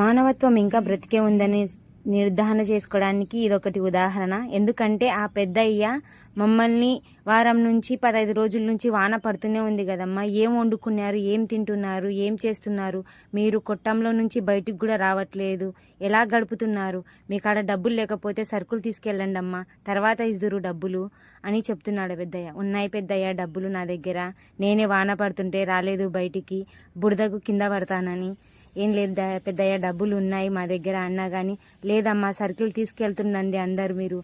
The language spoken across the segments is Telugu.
మానవత్వం ఇంకా బ్రతికే ఉందని నిర్ధారణ చేసుకోవడానికి ఇదొకటి ఉదాహరణ. ఎందుకంటే ఆ పెద్దయ్య మమ్మల్ని వారం నుంచి 15 రోజుల నుంచి వాన పడుతూనే ఉంది కదమ్మా, ఏం వండుకున్నారు, ఏం తింటున్నారు, ఏం చేస్తున్నారు, మీరు కొట్టంలో నుంచి బయటికి కూడా రావట్లేదు, ఎలా గడుపుతున్నారు, మీ కాడ డబ్బులు లేకపోతే సరుకులు తీసుకెళ్ళండి అమ్మా, తర్వాత ఇస్తురు డబ్బులు అని చెప్తున్నాడు పెద్దయ్య. ఉన్నాయి పెద్దయ్య డబ్బులు నా దగ్గర, నేనే వాన పడుతుంటే రాలేదు బయటికి, బురదకు కింద పడతానని. ఏం లేదు పెద్దయ్య డబ్బులు ఉన్నాయి మా దగ్గర అన్నా కానీ, లేదమ్మా సరుకులు తీసుకెళ్తుండండి అందరు, మీరు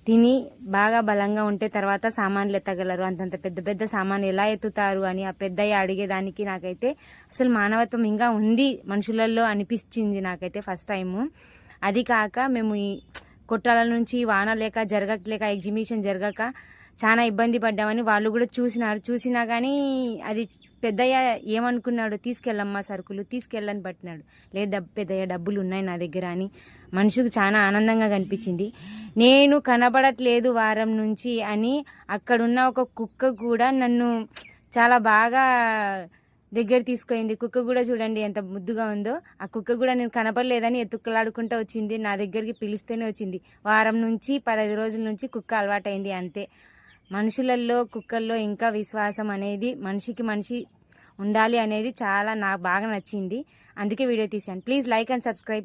తిని బాగా బలంగా ఉంటే తర్వాత సామాన్లు ఎత్తగలరు, అంతంత పెద్ద పెద్ద సామాన్లు ఎలా ఎత్తుతారు అని ఆ పెద్దయ్య అడిగేదానికి నాకైతే అసలు మానవత్వం ఇంకా ఉంది మనుషులలో అనిపించింది నాకైతే ఫస్ట్ టైము. అది కాక మేము ఈ కొట్టాల నుంచి వాన లేక జరగట్లేక ఎగ్జిబిషన్ జరగక చాలా ఇబ్బంది పడ్డామని వాళ్ళు కూడా చూసినా కానీ అది పెద్దయ్య ఏమనుకున్నాడు, తీసుకెళ్ళమ్మా సరుకులు తీసుకెళ్ళని పట్టినాడు. లేదు పెద్దయ్య డబ్బులు ఉన్నాయి నా దగ్గర అని మనిషికి చాలా ఆనందంగా కనిపించింది. నేను కనబడట్లేదు వారం నుంచి అని అక్కడున్న ఒక కుక్క కూడా నన్ను చాలా బాగా దగ్గర తీసుకుంది. కుక్క కూడా చూడండి ఎంత ముద్దుగా ఉందో. ఆ కుక్క కూడా నేను కనపడలేదని ఎత్తుక్కలాడుకుంటూ వచ్చింది, నా దగ్గరికి పిలిస్తేనే వచ్చింది. వారం నుంచి 15 రోజుల నుంచి కుక్క అలవాటైంది అంతే. మనుషులలో కుక్కల్లో ఇంకా విశ్వాసం అనేది మనిషికి మనిషి ఉండాలి అనేది చాలా నాకు బాగా నచ్చింది. అందుకే వీడియో తీశాను. Please like and subscribe.